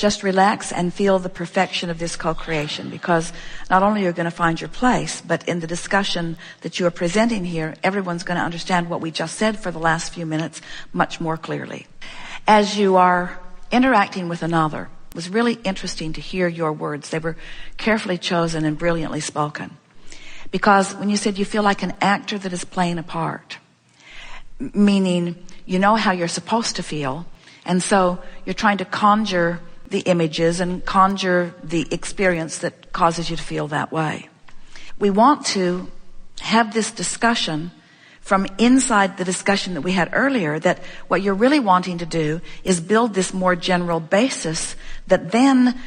just relax and feel the perfection of this co-creation, because not only are you going to find your place, but in the discussion that you are presenting here, everyone's going to understand what we just said for the last few minutes much more clearly. As you are interacting with another, it was really interesting to hear your words. They were carefully chosen and brilliantly spoken. Because when you said you feel like an actor that is playing a part, meaning you know how you're supposed to feel, and so you're trying to conjure the images and conjure the experience that causes you to feel that way. We want to have this discussion from inside the discussion that we had earlier, that what you're really wanting to do is build this more general basis that then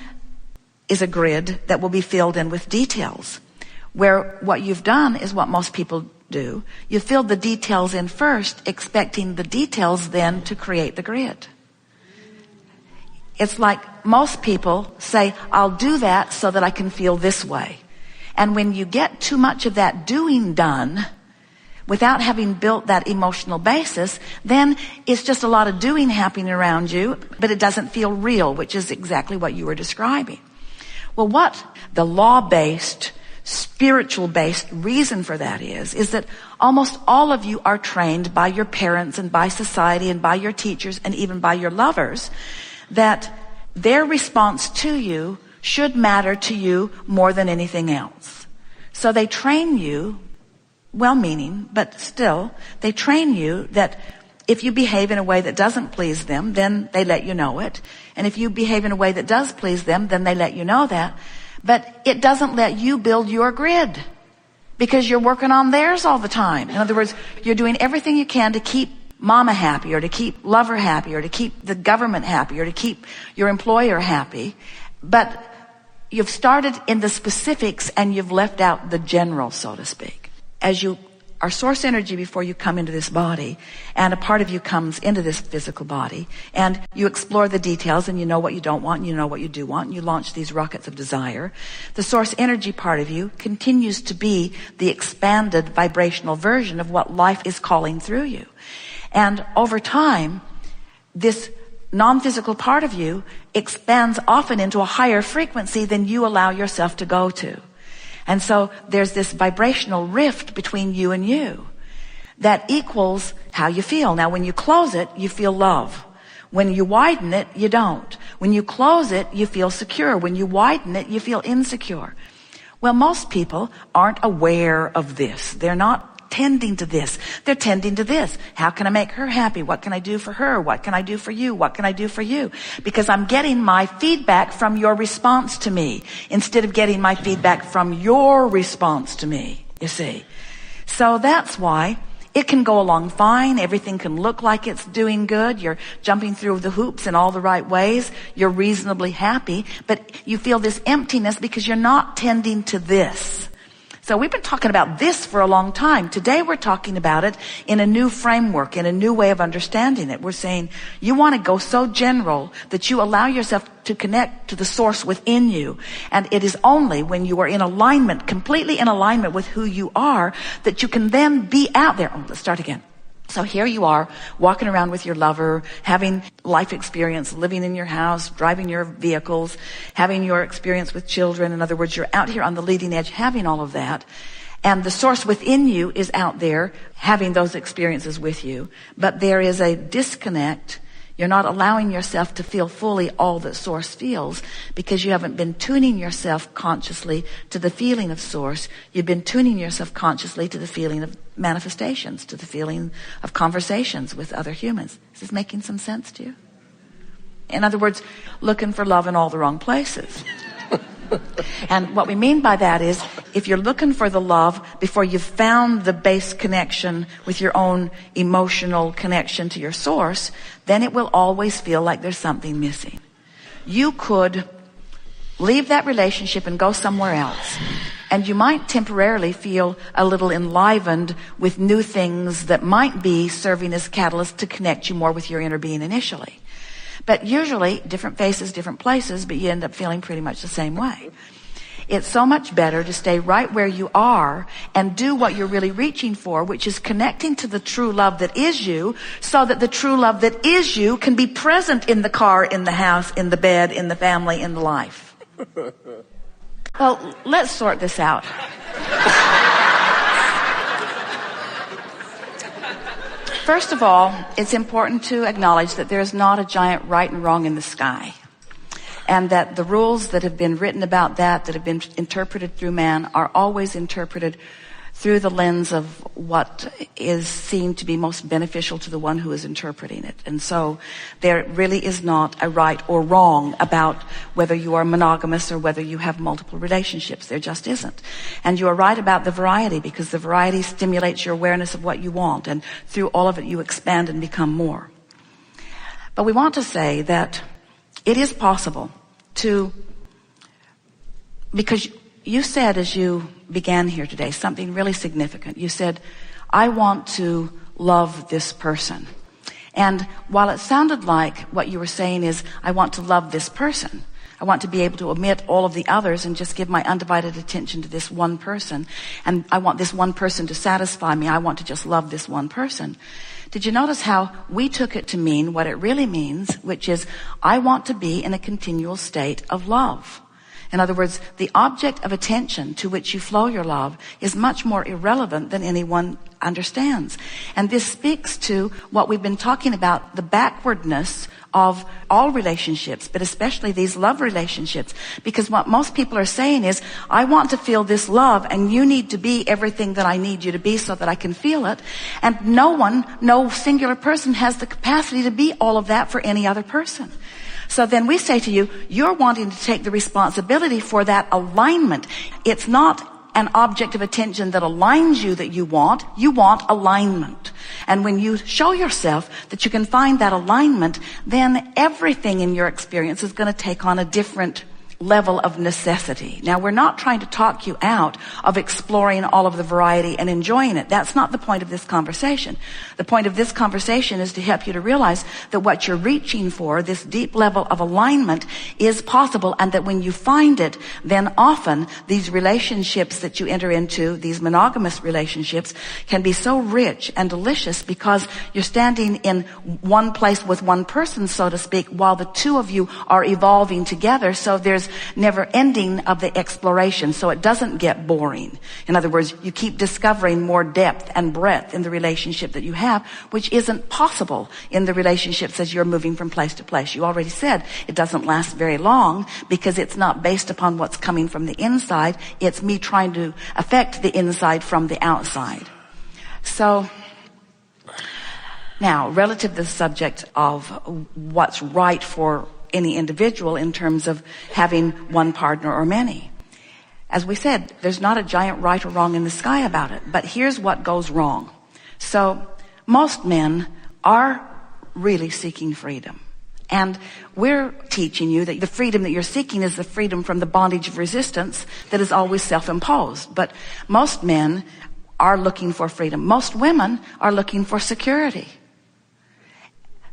is a grid that will be filled in with details. Where what you've done is what most people do. You filled the details in first, expecting the details then to create the grid. It's like most people say, I'll do that so that I can feel this way. And when you get too much of that doing done, without having built that emotional basis, then it's just a lot of doing happening around you, but it doesn't feel real, which is exactly what you were describing. Well, what the law-based, spiritual-based reason for that is that almost all of you are trained by your parents and by society and by your teachers and even by your lovers that their response to you should matter to you more than anything else. So they train you, well-meaning, but still, they train you that if you behave in a way that doesn't please them, then they let you know it. And if you behave in a way that does please them, then they let you know that. But it doesn't let you build your grid because you're working on theirs all the time. In other words, you're doing everything you can to keep mama happy or to keep lover happy or to keep the government happy or to keep your employer happy. But you've started in the specifics and you've left out the general, so to speak. As you are source energy before you come into this body, and a part of you comes into this physical body, and you explore the details, and you know what you don't want, and you know what you do want, and you launch these rockets of desire. The source energy part of you continues to be the expanded vibrational version of what life is calling through you. And over time, this non-physical part of you expands often into a higher frequency than you allow yourself to go to. And so there's this vibrational rift between you and you that equals how you feel. Now, when you close it, you feel love. When you widen it, you don't. When you close it, you feel secure. When you widen it, you feel insecure. Well, most people aren't aware of this. They're not tending to this. They're tending to this. How can I make her happy? What can I do for her? What can I do for you? What can I do for you? Because I'm getting my feedback from your response to me instead of getting my feedback from your response to me, you see. So that's why it can go along fine. Everything can look like it's doing good. You're jumping through the hoops in all the right ways. You're reasonably happy, but you feel this emptiness because you're not tending to this. So we've been talking about this for a long time. Today we're talking about it in a new framework, in a new way of understanding it. We're saying you want to go so general that you allow yourself to connect to the source within you. And it is only when you are in alignment, completely in alignment with who you are, that you can then be out there. Oh, let's start again. So here you are, walking around with your lover, having life experience, living in your house, driving your vehicles, having your experience with children. In other words, you're out here on the leading edge having all of that. And the source within you is out there having those experiences with you. But there is a disconnect. You're not allowing yourself to feel fully all that source feels because you haven't been tuning yourself consciously to the feeling of source. You've been tuning yourself consciously to the feeling of manifestations, to the feeling of conversations with other humans. Is this making some sense to you? In other words, looking for love in all the wrong places. And what we mean by that is if you're looking for the love before you've found the base connection with your own emotional connection to your source, then it will always feel like there's something missing. You could leave that relationship and go somewhere else, and you might temporarily feel a little enlivened with new things that might be serving as catalysts to connect you more with your inner being initially. But usually, different faces, different places, but you end up feeling pretty much the same way. It's so much better to stay right where you are and do what you're really reaching for, which is connecting to the true love that is you, so that the true love that is you can be present in the car, in the house, in the bed, in the family, in the life. Well, let's sort this out. First of all, it's important to acknowledge that there's not a giant right and wrong in the sky. And that the rules that have been written about that have been interpreted through man, are always interpreted through the lens of what is seen to be most beneficial to the one who is interpreting it. And so there really is not a right or wrong about whether you are monogamous or whether you have multiple relationships. There just isn't. And you are right about the variety, because the variety stimulates your awareness of what you want, and through all of it you expand and become more. But we want to say that it is possible to, because you said as you began here today something really significant. You said, I want to love this person. And while it sounded like what you were saying is, I want to love this person, I want to be able to omit all of the others and just give my undivided attention to this one person, and I want this one person to satisfy me, I want to just love this one person. Did you notice how we took it to mean what it really means, which is, I want to be in a continual state of love. In other words, the object of attention to which you flow your love is much more irrelevant than anyone understands. And this speaks to what we've been talking about, the backwardness of all relationships, but especially these love relationships. Because what most people are saying is, I want to feel this love, and you need to be everything that I need you to be so that I can feel it. And no singular person has the capacity to be all of that for any other person. So then we say to you, you're wanting to take the responsibility for that alignment. It's not an object of attention that aligns you that you want alignment. And when you show yourself that you can find that alignment, then everything in your experience is going to take on a different level of necessity. Now, we're not trying to talk you out of exploring all of the variety and enjoying it. That's not the point of this conversation. The point of this conversation is to help you to realize that what you're reaching for, this deep level of alignment, is possible, and that when you find it, then often these relationships that you enter into, these monogamous relationships, can be so rich and delicious because you're standing in one place with one person, so to speak, while the two of you are evolving together. So there's never ending of the exploration, so it doesn't get boring. In other words, you keep discovering more depth and breadth in the relationship that you have, which isn't possible in the relationships as you're moving from place to place. You already said it doesn't last very long because it's not based upon what's coming from the inside. It's me trying to affect the inside from the outside. So now, relative to the subject of what's right for any individual in terms of having one partner or many. As we said, there's not a giant right or wrong in the sky about it, but here's what goes wrong. So most men are really seeking freedom. And we're teaching you that the freedom that you're seeking is the freedom from the bondage of resistance that is always self-imposed. But most men are looking for freedom. Most women are looking for security.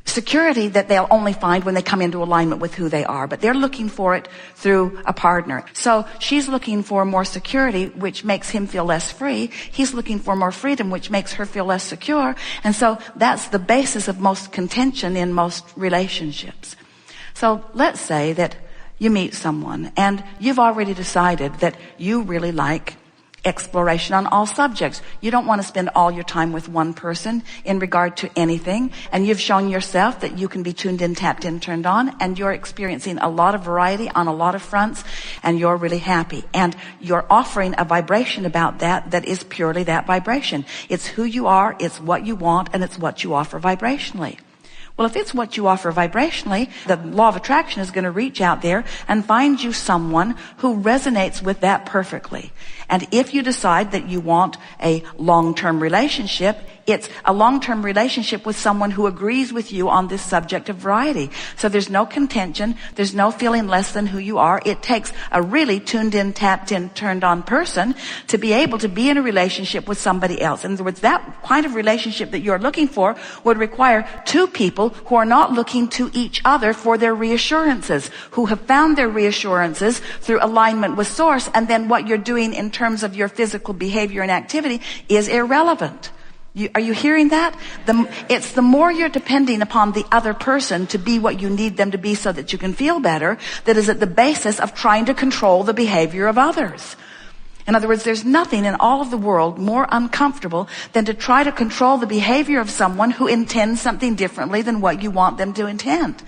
Security that they'll only find when they come into alignment with who they are, but they're looking for it through a partner. So she's looking for more security, which makes him feel less free. He's looking for more freedom, which makes her feel less secure. And so that's the basis of most contention in most relationships. So let's say that you meet someone and you've already decided that you really like exploration on all subjects. You don't want to spend all your time with one person in regard to anything, and you've shown yourself that you can be tuned in, tapped in, turned on, and you're experiencing a lot of variety on a lot of fronts, and you're really happy. And you're offering a vibration about that is purely that vibration. It's who you are, it's what you want, and it's what you offer vibrationally. Well, if it's what you offer vibrationally, the law of attraction is going to reach out there and find you someone who resonates with that perfectly. And if you decide that you want a long-term relationship, it's a long-term relationship with someone who agrees with you on this subject of variety. So there's no contention. There's no feeling less than who you are. It takes a really tuned in, tapped in, turned on person to be able to be in a relationship with somebody else. In other words, that kind of relationship that you're looking for would require two people who are not looking to each other for their reassurances, who have found their reassurances through alignment with source, and then what you're doing in terms of your physical behavior and activity is irrelevant. Are you hearing that? It's the more you're depending upon the other person to be what you need them to be so that you can feel better that is at the basis of trying to control the behavior of others. In other words, there's nothing in all of the world more uncomfortable than to try to control the behavior of someone who intends something differently than what you want them to intend.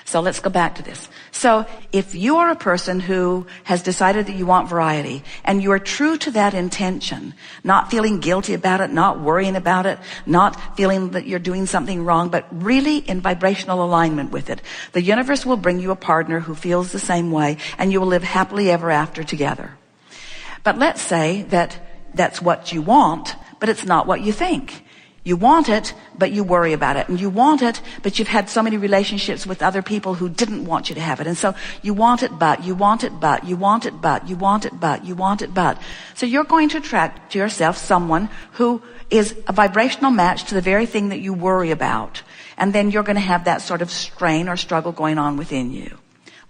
So let's go back to this. So if you are a person who has decided that you want variety and you are true to that intention, not feeling guilty about it, not worrying about it, not feeling that you're doing something wrong, but really in vibrational alignment with it, the universe will bring you a partner who feels the same way, and you will live happily ever after together. But let's say that that's what you want, but it's not what you think. You want it, but you worry about it. And you want it, but you've had so many relationships with other people who didn't want you to have it. And so you want it, but you want it, but you want it, but you want it, but you want it, but. So you're going to attract to yourself someone who is a vibrational match to the very thing that you worry about. And then you're going to have that sort of strain or struggle going on within you.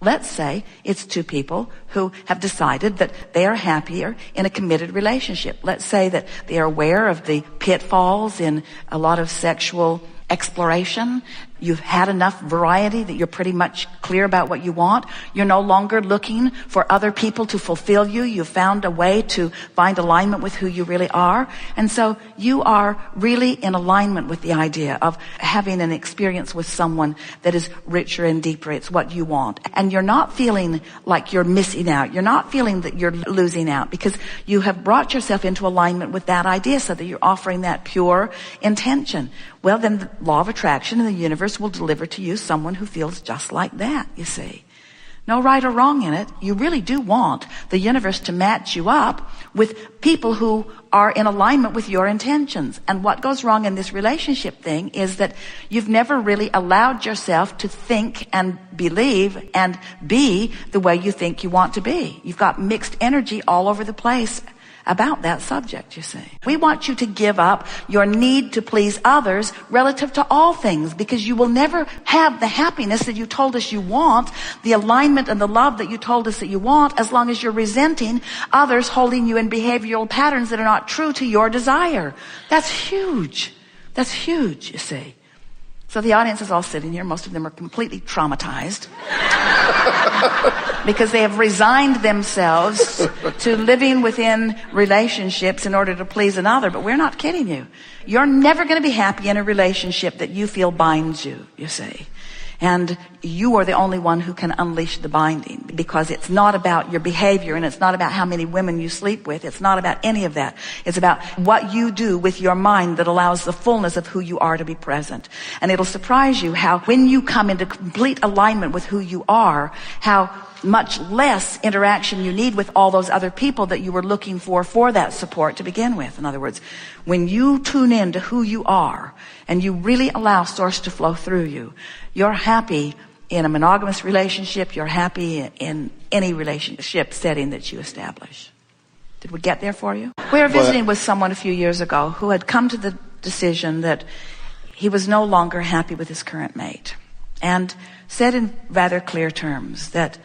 Let's say it's two people who have decided that they are happier in a committed relationship. Let's say that they are aware of the pitfalls in a lot of sexual exploration. You've had enough variety that you're pretty much clear about what you want. You're no longer looking for other people to fulfill you. You've found a way to find alignment with who you really are. And so you are really in alignment with the idea of having an experience with someone that is richer and deeper. It's what you want. And you're not feeling like you're missing out. You're not feeling that you're losing out because you have brought yourself into alignment with that idea so that you're offering that pure intention. Well, then the law of attraction in the universe will deliver to you someone who feels just like that, you see. No right or wrong in it. You really do want the universe to match you up with people who are in alignment with your intentions. And what goes wrong in this relationship thing is that you've never really allowed yourself to think and believe and be the way you think you want to be. You've got mixed energy all over the place about that subject, you see. We want you to give up your need to please others relative to all things, because you will never have the happiness that you told us you want, the alignment and the love that you told us that you want, as long as you're resenting others holding you in behavioral patterns that are not true to your desire. That's huge. That's huge, you see. So the audience is all sitting here. Most of them are completely traumatized because they have resigned themselves to living within relationships in order to please another. But we're not kidding you. You're never going to be happy in a relationship that you feel binds you, you see. And you are the only one who can unleash the binding, because it's not about your behavior and it's not about how many women you sleep with. It's not about any of that. It's about what you do with your mind that allows the fullness of who you are to be present. And it'll surprise you how when you come into complete alignment with who you are, how much less interaction you need with all those other people that you were looking for that support to begin with. In other words, when you tune in to who you are and you really allow source to flow through you, you're happy in a monogamous relationship. You're happy in any relationship setting that you establish. Did we get there for you? We were visiting with someone a few years ago who had come to the decision that he was no longer happy with his current mate, and said in rather clear terms that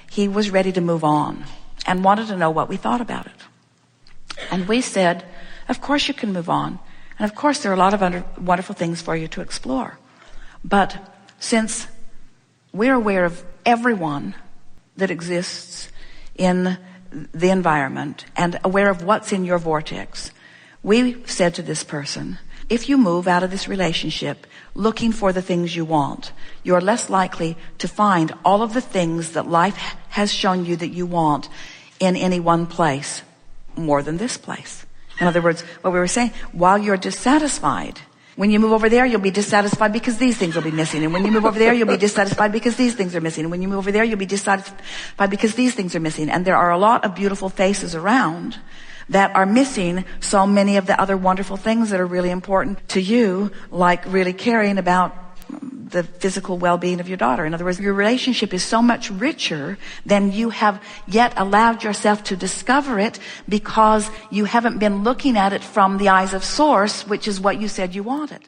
he was ready to move on and wanted to know what we thought about it. And we said, of course you can move on. And of course there are a lot of wonderful things for you to explore. But since we're aware of everyone that exists in the environment and aware of what's in your vortex, we said to this person, if you move out of this relationship looking for the things you want, you're less likely to find all of the things that life has shown you that you want in any one place more than this place. In other words, what we were saying, while you're dissatisfied, when you move over there, you'll be dissatisfied because these things will be missing. And when you move over there, you'll be dissatisfied because these things are missing. And when you move over there, you'll be dissatisfied because these things are missing. And there are a lot of beautiful faces around, that are missing so many of the other wonderful things that are really important to you, like really caring about the physical well-being of your daughter. In other words, your relationship is so much richer than you have yet allowed yourself to discover it, because you haven't been looking at it from the eyes of source, which is what you said you wanted.